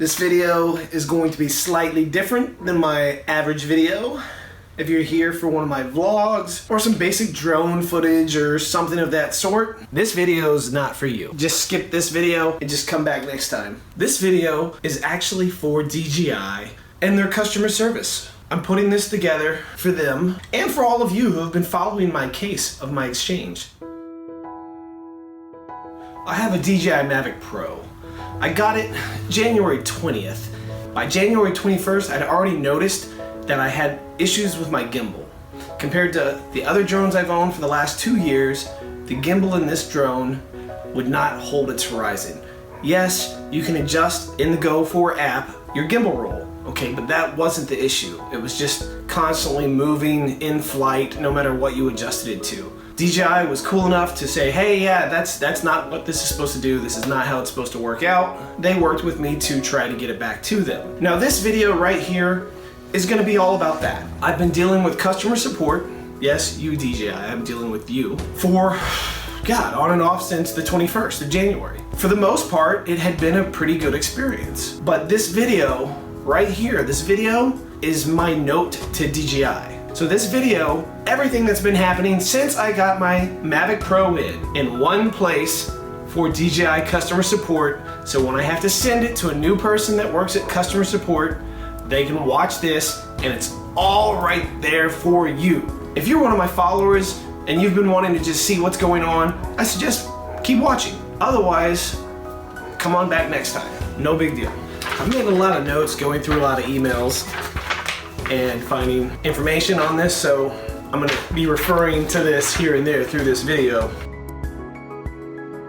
This video is going to be slightly different than my average video. If you're here for one of my vlogs or some basic drone footage or something of that sort, this video is not for you. Just skip this video and just come back next time. This video is actually for DJI and their customer service. I'm putting this together for them and for all of you who have been following my case of my exchange. I have a Dji Mavic Pro. I got it January 20th. By January 21st, I'd already noticed that I had issues with my gimbal. Compared to the other drones I've owned for the last 2 years, the gimbal in this drone would not hold its horizon. Yes, you can adjust in the Go4 app your gimbal roll, okay, but that wasn't the issue. It was just constantly moving in flight no matter what you adjusted it to. DJI was cool enough to say, hey, yeah, that's not what this is supposed to do. This is not how it's supposed to work out. They worked with me to try to get it back to them. Now this video right here is gonna be all about that. I've been dealing with customer support. Yes, you DJI, I'm dealing with you. For, God, on and off since the 21st of January. For the most part, it had been a pretty good experience. But this video right here, this video is my note to DJI. So this video, everything that's been happening since I got my Mavic Pro in one place for DJI customer support. So when I have to send it to a new person that works at customer support, they can watch this and it's all right there for you. If you're one of my followers and you've been wanting to just see what's going on, I suggest keep watching. Otherwise, come on back next time. No big deal. I've made a lot of notes, going through a lot of emails and finding information on this, so I'm gonna be referring to this here and there through this video.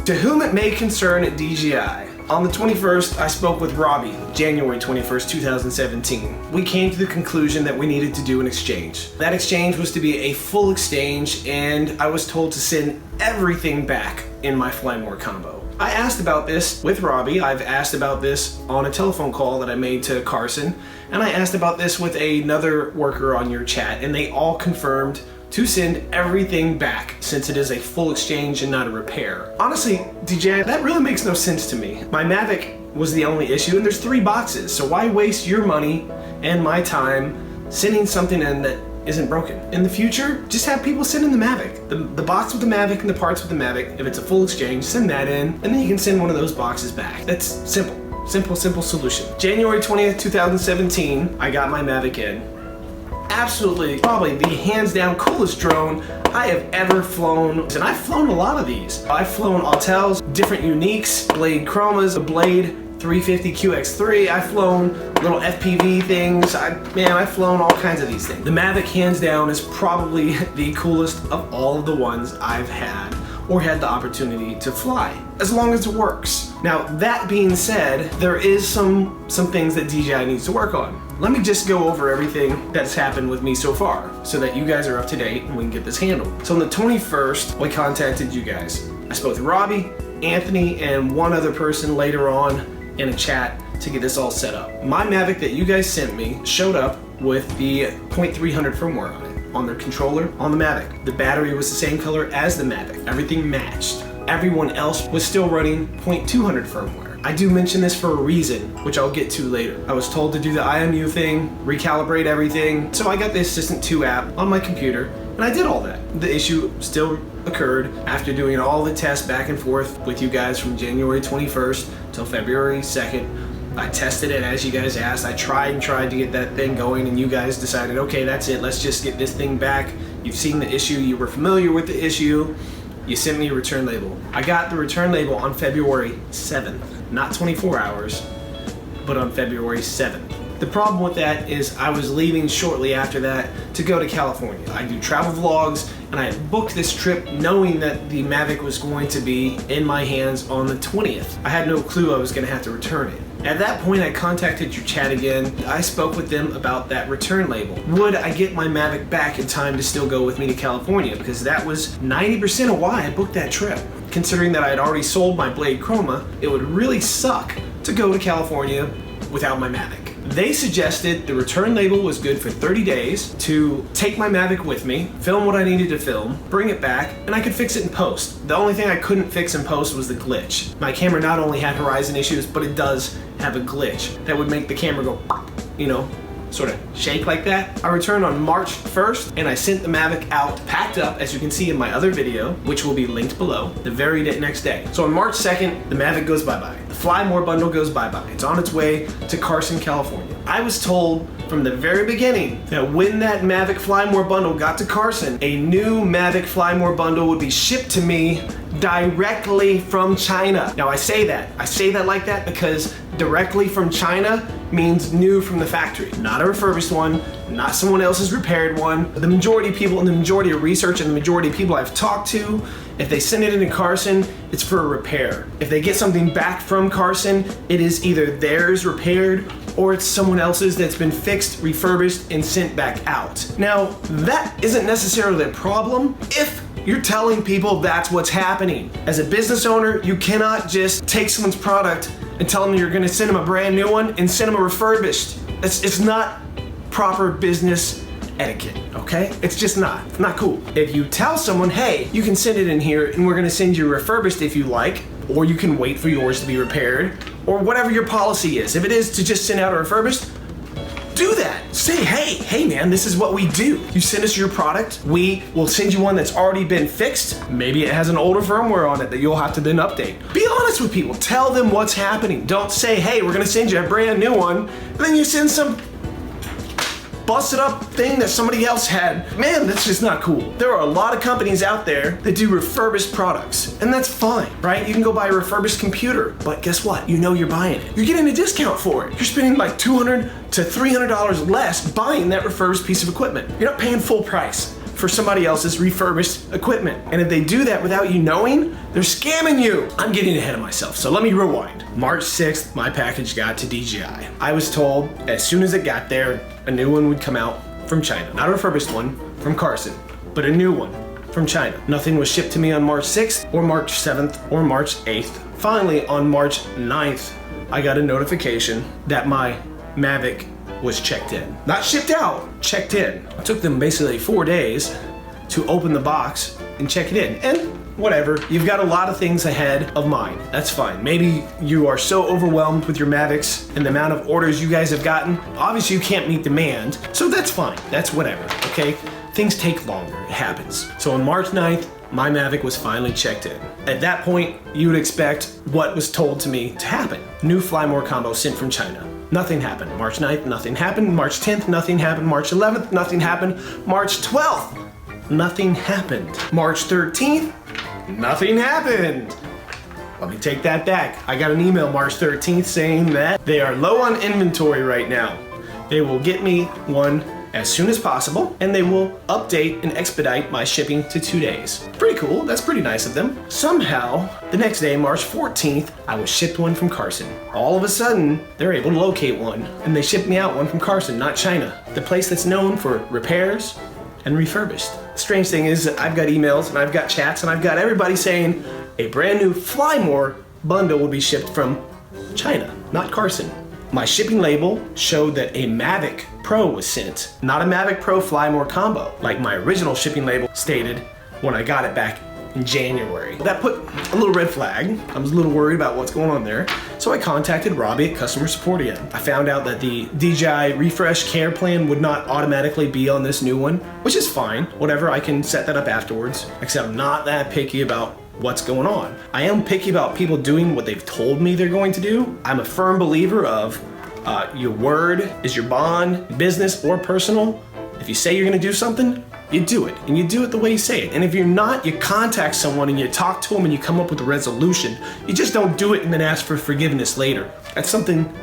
To whom it may concern at DJI. On the 21st, I spoke with Robbie, January 21st, 2017. We came to the conclusion that we needed to do an exchange. That exchange was to be a full exchange, and I was told to send everything back in my Flymore combo. I asked about this with Robbie. I've asked about this on a telephone call that I made to Carson, and I asked about this with another worker on your chat, and they all confirmed to send everything back since it is a full exchange and not a repair. Honestly, DJI, that really makes no sense to me. My Mavic was the only issue, and there's 3 boxes, so why waste your money and my time sending something in that isn't broken? In the future, just have people send in the Mavic. The box with the Mavic and the parts with the Mavic. If it's a full exchange, send that in, and then you can send one of those boxes back. That's simple. Simple solution. January 20th, 2017, I got my Mavic in. Absolutely, probably the hands down coolest drone I have ever flown, and I've flown a lot of these. I've flown Autels, different Uniques, Blade Chromas, a Blade 350 QX3, I've flown little FPV things, I've flown all kinds of these things. The Mavic hands down is probably the coolest of all of the ones I've had or had the opportunity to fly, as long as it works. Now, that being said, there is some things that DJI needs to work on. Let me just go over everything that's happened with me so far so that you guys are up to date and we can get this handled. So on the 21st, we contacted you guys. I spoke with Robbie, Anthony, and one other person later on in a chat to get this all set up. My Mavic that you guys sent me showed up with the 0.300 firmware on it. On their controller, on the Mavic. The battery was the same color as the Mavic. Everything matched. Everyone else was still running 0.200 firmware. I do mention this for a reason, which I'll get to later. I was told to do the IMU thing, recalibrate everything, so I got the Assistant 2 app on my computer, and I did all that. The issue still occurred after doing all the tests back and forth with you guys from January 21st till February 2nd. I tested it as you guys asked. I tried to get that thing going, and you guys decided, okay, that's it, let's just get this thing back. You've seen the issue, you were familiar with the issue, you sent me a return label. I got the return label on February 7th, not 24 hours, but on February 7th. The problem with that is I was leaving shortly after that to go to California. I do travel vlogs, and I had booked this trip knowing that the Mavic was going to be in my hands on the 20th. I had no clue I was gonna have to return it. At that point, I contacted your chat again. I spoke with them about that return label. Would I get my Mavic back in time to still go with me to California? Because that was 90% of why I booked that trip. Considering that I had already sold my Blade Chroma, it would really suck to go to California without my Mavic. They suggested the return label was good for 30 days to take my Mavic with me, film what I needed to film, bring it back, and I could fix it in post. The only thing I couldn't fix in post was the glitch. My camera not only had horizon issues, but it does have a glitch that would make the camera go, you know, sort of shake like that. I returned on March 1st and I sent the Mavic out packed up, as you can see in my other video, which will be linked below, the very next day. So on March 2nd, the Mavic goes bye-bye. The Fly More bundle goes bye-bye. It's on its way to Carson, California. I was told from the very beginning that when that Mavic Fly More bundle got to Carson, a new Mavic Fly More bundle would be shipped to me directly from China. Now I say that like that because directly from China means new from the factory, not a refurbished one, not someone else's repaired one. The majority of people and the majority of research and the majority of people I've talked to, if they send it into Carson, it's for a repair. If they get something back from Carson, it is either theirs repaired or it's someone else's that's been fixed, refurbished, and sent back out. Now, that isn't necessarily a problem if you're telling people that's what's happening. As a business owner, you cannot just take someone's product and tell them you're gonna send them a brand new one and send them a refurbished. It's not proper business etiquette, okay? It's just not cool. If you tell someone, hey, you can send it in here and we're gonna send you refurbished if you like, or you can wait for yours to be repaired, or whatever your policy is. If it is to just send out a refurbished, do that. Say, hey man, this is what we do. You send us your product, we will send you one that's already been fixed. Maybe it has an older firmware on it that you'll have to then update. Be honest with people, tell them what's happening. Don't say, hey, we're gonna send you a brand new one, and then you send some busted up thing that somebody else had. Man, that's just not cool. There are a lot of companies out there that do refurbished products, and that's fine, right? You can go buy a refurbished computer, but guess what? You know you're buying it. You're getting a discount for it. You're spending like $200 to $300 less buying that refurbished piece of equipment. You're not paying full price for somebody else's refurbished equipment. And if they do that without you knowing, they're scamming you. I'm getting ahead of myself, so let me rewind. March 6th, my package got to DJI. I was told as soon as it got there, a new one would come out from China. Not a refurbished one from Carson, but a new one from China. Nothing was shipped to me on March 6th or March 7th or March 8th. Finally, on March 9th, I got a notification that my Mavic was checked in. Not shipped out, checked in. It took them basically 4 days to open the box and check it in. And whatever, you've got a lot of things ahead of mine. That's fine. Maybe you are so overwhelmed with your Mavics and the amount of orders you guys have gotten. Obviously you can't meet demand, so that's fine. That's whatever, okay? Things take longer, it happens. So on March 9th, my Mavic was finally checked in. At that point, you would expect what was told to me to happen. New Fly More combo sent from China. Nothing happened. March 9th, nothing happened. March 10th, nothing happened. March 11th, nothing happened. March 12th, nothing happened. March 13th, nothing happened. Let me take that back. I got an email March 13th saying that they are low on inventory right now. They will get me one as soon as possible, and they will update and expedite my shipping to 2 days. Pretty cool, that's pretty nice of them. Somehow, the next day, March 14th, I was shipped one from Carson. All of a sudden, they're able to locate one, and they shipped me out one from Carson, not China, the place that's known for repairs and refurbished. The strange thing is that I've got emails, and I've got chats, and I've got everybody saying a brand new Fly More bundle will be shipped from China, not Carson. My shipping label showed that a Mavic Pro was sent, not a Mavic Pro Fly More combo, like my original shipping label stated when I got it back in January. That put a little red flag. I was a little worried about what's going on there. So I contacted Robbie at customer support again. I found out that the DJI refresh care plan would not automatically be on this new one, which is fine. Whatever, I can set that up afterwards. Except I'm not that picky about what's going on. I am picky about people doing what they've told me they're going to do. I'm a firm believer of your word is your bond, business or personal. If you say you're gonna do something, you do it, and you do it the way you say it. And if you're not, you contact someone and you talk to them and you come up with a resolution. You just don't do it and then ask for forgiveness later. That's something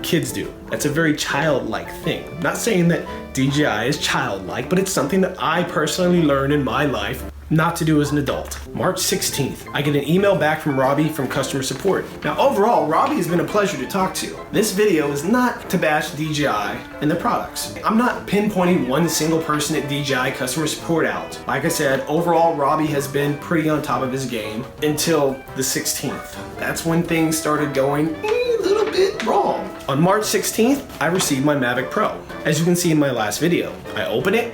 kids do. That's a very childlike thing. I'm not saying that DJI is childlike, but it's something that I personally learned in my life not to do as an adult. March 16th, I get an email back from Robbie from customer support. Now overall, Robbie has been a pleasure to talk to. This video is not to bash DJI and the products. I'm not pinpointing one single person at DJI customer support out. Like I said, overall, Robbie has been pretty on top of his game until the 16th. That's when things started going a little bit wrong. On March 16th, I received my Mavic Pro. As you can see in my last video, I open it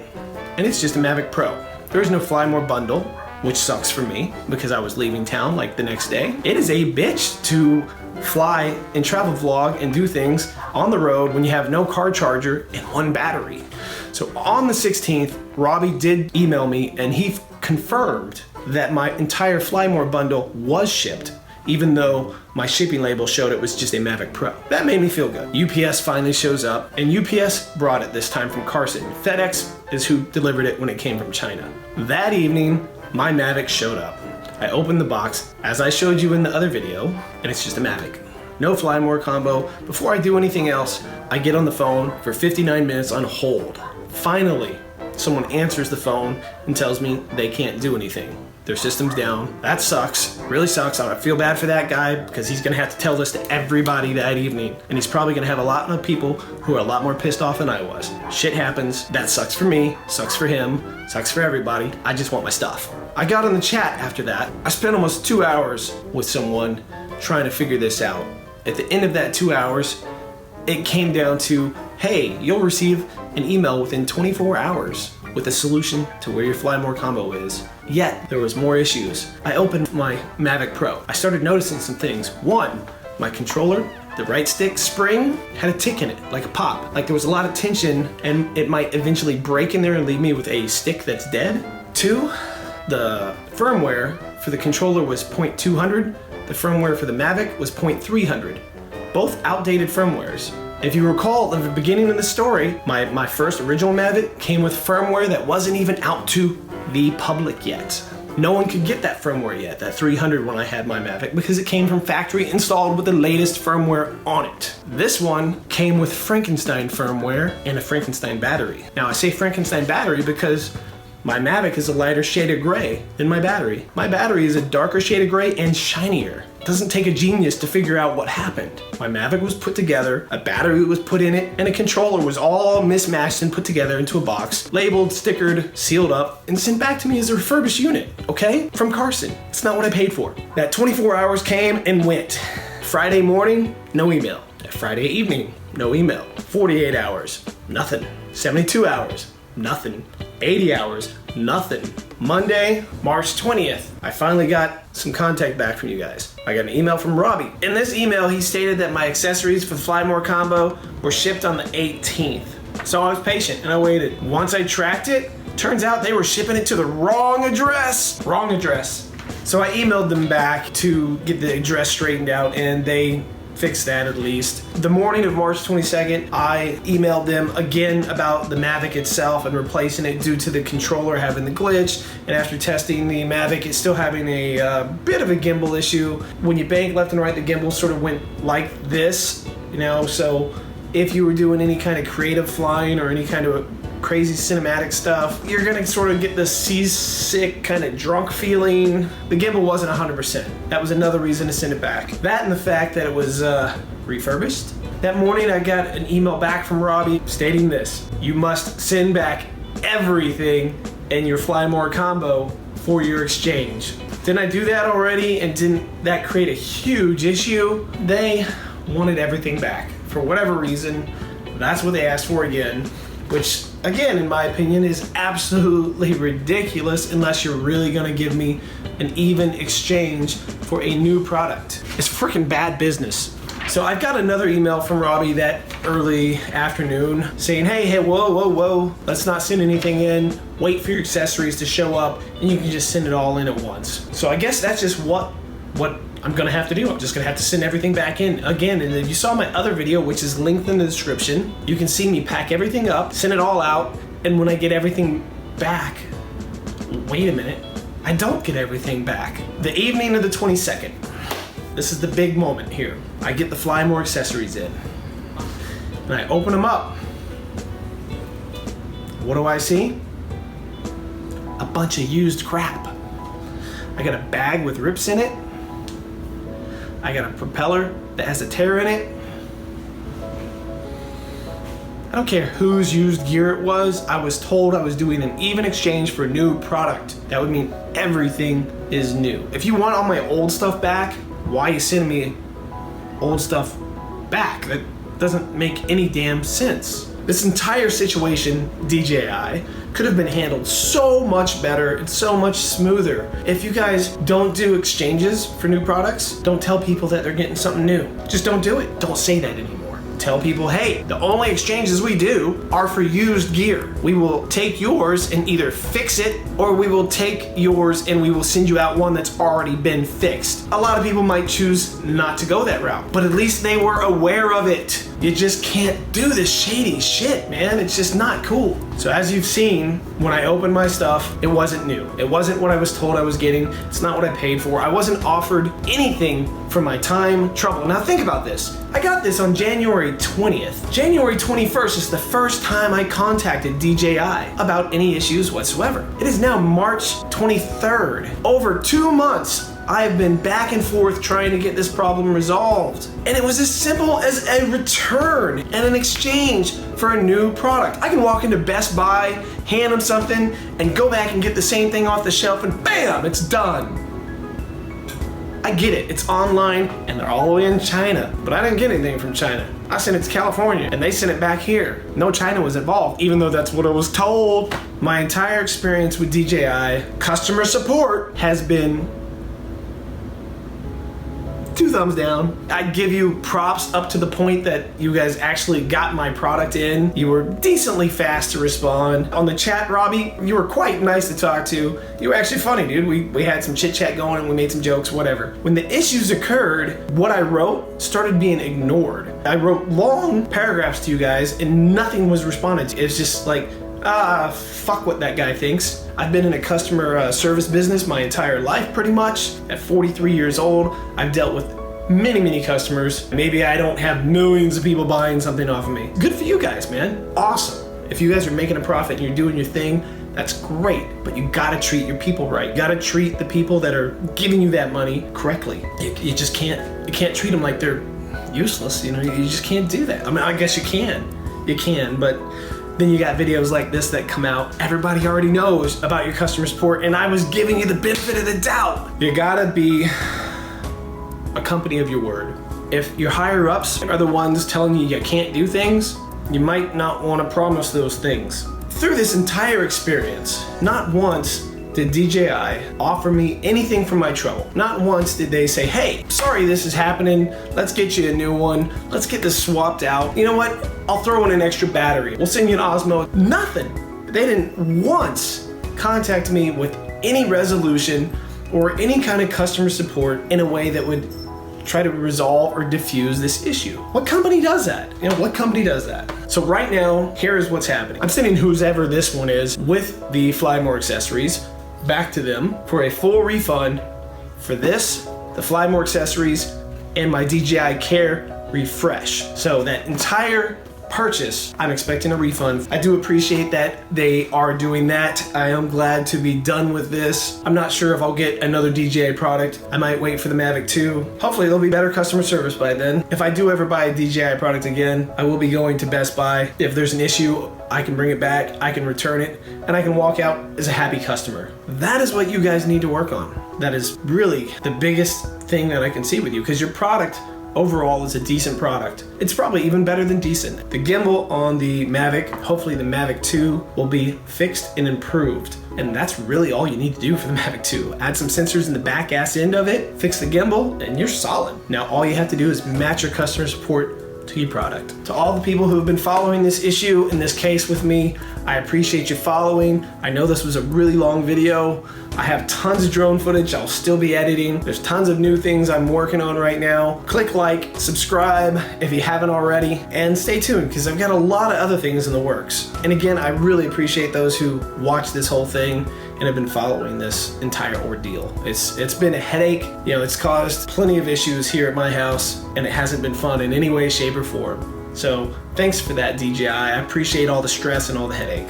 and it's just a Mavic Pro. There is no Fly More bundle, which sucks for me because I was leaving town like the next day. It is a bitch to fly and travel vlog and do things on the road when you have no car charger and one battery. So on the 16th, Robbie did email me and he confirmed that my entire Fly More bundle was shipped, even though my shipping label showed it was just a Mavic Pro. That made me feel good. UPS finally shows up, and UPS brought it this time from Carson. FedEx is who delivered it when it came from China. That evening, my Mavic showed up. I opened the box, as I showed you in the other video, and it's just a Mavic. No Fly More combo. Before I do anything else, I get on the phone for 59 minutes on hold. Finally, someone answers the phone and tells me they can't do anything. Their system's down. That sucks, really sucks. I feel bad for that guy because he's gonna have to tell this to everybody that evening. And he's probably gonna have a lot of people who are a lot more pissed off than I was. Shit happens, that sucks for me, sucks for him, sucks for everybody. I just want my stuff. I got on the chat after that. I spent almost 2 hours with someone trying to figure this out. At the end of that 2 hours, it came down to, hey, you'll receive an email within 24 hours with a solution to where your Fly More combo is. Yet, there was more issues. I opened my Mavic Pro. I started noticing some things. One, my controller, the right stick spring, had a tick in it, like a pop. Like there was a lot of tension and it might eventually break in there and leave me with a stick that's dead. Two, the firmware for the controller was 0.200. The firmware for the Mavic was 0.300. Both outdated firmwares. If you recall, at the beginning of the story, my first original Mavic came with firmware that wasn't even out to the public yet. No one could get that firmware yet, that 300 when I had my Mavic, because it came from factory installed with the latest firmware on it. This one came with Frankenstein firmware and a Frankenstein battery. Now I say Frankenstein battery because my Mavic is a lighter shade of gray than my battery. My battery is a darker shade of gray and shinier. It doesn't take a genius to figure out what happened. My Mavic was put together, a battery was put in it, and a controller was all mismatched and put together into a box, labeled, stickered, sealed up, and sent back to me as a refurbished unit, okay? From Carson. It's not what I paid for. That 24 hours came and went. Friday morning, no email. Friday evening, no email. 48 hours, nothing. 72 hours, nothing. 80 hours, nothing. Monday, March 20th, I finally got some contact back from you guys. I got an email from Robbie. In this email, he stated that my accessories for the Fly More combo were shipped on the 18th. So I was patient and I waited. Once I tracked it, turns out they were shipping it to the wrong address. Wrong address. So I emailed them back to get the address straightened out and they fix that at least. The morning of March 22nd, I emailed them again about the Mavic itself and replacing it due to the controller having the glitch. And after testing the Mavic, it's still having a bit of a gimbal issue. When you bank left and right, the gimbal sort of went like this, you know, so if you were doing any kind of creative flying or any kind of crazy cinematic stuff, you're gonna sort of get the seasick kind of drunk feeling. The gimbal wasn't 100%. That was another reason to send it back. That and the fact that it was refurbished. That morning I got an email back from Robbie stating this: you must send back everything in your Fly More combo for your exchange. Didn't I do that already and didn't that create a huge issue? They wanted everything back. For whatever reason, that's what they asked for again, which again, in my opinion, is absolutely ridiculous unless you're really gonna give me an even exchange for a new product. It's freaking bad business. So I've got another email from Robbie that early afternoon saying, hey, whoa, let's not send anything in. Wait for your accessories to show up and you can just send it all in at once. So I guess that's just what I'm gonna have to do. I'm just gonna have to send everything back in again. And if you saw my other video, which is linked in the description, you can see me pack everything up, send it all out, and when I get everything back, wait a minute, I don't get everything back. The evening of the 22nd, this is the big moment here. I get the Fly More accessories in, and I open them up. What do I see? A bunch of used crap. I got a bag with rips in it. I got a propeller that has a tear in it. I don't care whose used gear it was. I was told I was doing an even exchange for a new product. That would mean everything is new. If you want all my old stuff back, why are you sending me old stuff back? That doesn't make any damn sense. This entire situation, DJI, could have been handled so much better and so much smoother. If you guys don't do exchanges for new products, don't tell people that they're getting something new. Just don't do it. Don't say that anymore. Tell people, hey, the only exchanges we do are for used gear. We will take yours and either fix it, or we will take yours and we will send you out one that's already been fixed. A lot of people might choose not to go that route, but at least they were aware of it. You just can't do this shady shit, man. It's just not cool. So as you've seen, when I opened my stuff, it wasn't new. It wasn't what I was told I was getting. It's not what I paid for. I wasn't offered anything for my time, trouble. Now think about this. I got this on January 20th. January 21st is the first time I contacted DJI about any issues whatsoever. It is now March 23rd. Over 2 months, I have been back and forth trying to get this problem resolved. And it was as simple as a return and an exchange for a new product. I can walk into Best Buy, hand them something, and go back and get the same thing off the shelf, and bam, it's done. I get it, it's online and they're all the way in China, but I didn't get anything from China. I sent it to California and they sent it back here. No China was involved, even though that's what I was told. My entire experience with DJI customer support has been 2 thumbs down. I give you props up to the point that you guys actually got my product in. You were decently fast to respond. On the chat, Robbie, you were quite nice to talk to. You were actually funny, dude. We had some chit chat going and we made some jokes, whatever. When the issues occurred, what I wrote started being ignored. I wrote long paragraphs to you guys and nothing was responded to. It's just like, fuck what that guy thinks. I've been in a customer service business my entire life, pretty much. At 43 years old, I've dealt with many customers. Maybe I don't have millions of people buying something off of me. Good for you guys, man. Awesome. If you guys are making a profit and you're doing your thing, that's great, but you gotta treat your people right. You gotta treat the people that are giving you that money correctly. You just can't, you can't treat them like they're useless, you know? You just can't do that. I mean, I guess you can, but then you got videos like this that come out. Everybody already knows about your customer support, and I was giving you the benefit of the doubt. You gotta be a company of your word. If your higher ups are the ones telling you you can't do things, you might not want to promise those things. Through this entire experience, not once did DJI offer me anything for my trouble. Not once did they say, hey, sorry this is happening, let's get you a new one, let's get this swapped out. You know what, I'll throw in an extra battery, we'll send you an Osmo. Nothing. They didn't once contact me with any resolution or any kind of customer support in a way that would try to resolve or diffuse this issue. What company does that? You know, what company does that? So right now, here is what's happening. I'm sending whoever this one is with the Fly More accessories back to them for a full refund for this, the Fly More accessories, and my DJI Care refresh. So that entire purchase, I'm expecting a refund. I do appreciate that they are doing that. I am glad to be done with this. I'm not sure if I'll get another DJI product. I might wait for the Mavic 2. Hopefully there'll be better customer service by then. If I do ever buy a DJI product again, I will be going to Best Buy. If there's an issue, I can bring it back, I can return it, and I can walk out as a happy customer. That is what you guys need to work on. That is really the biggest thing that I can see with you, because your product overall is a decent product. It's probably even better than decent. The gimbal on the Mavic, hopefully the Mavic 2, will be fixed and improved. And that's really all you need to do for the Mavic 2. Add some sensors in the back ass end of it, fix the gimbal, and you're solid. Now all you have to do is match your customer support to your product. To all the people who have been following this issue, in this case with me, I appreciate you following. I know this was a really long video. I have tons of drone footage I'll still be editing. There's tons of new things I'm working on right now. Click like, subscribe if you haven't already, and stay tuned because I've got a lot of other things in the works. And again, I really appreciate those who watched this whole thing and have been following this entire ordeal. It's been a headache. You know, it's caused plenty of issues here at my house, and it hasn't been fun in any way, shape, or form. So thanks for that, DJI. I appreciate all the stress and all the headache.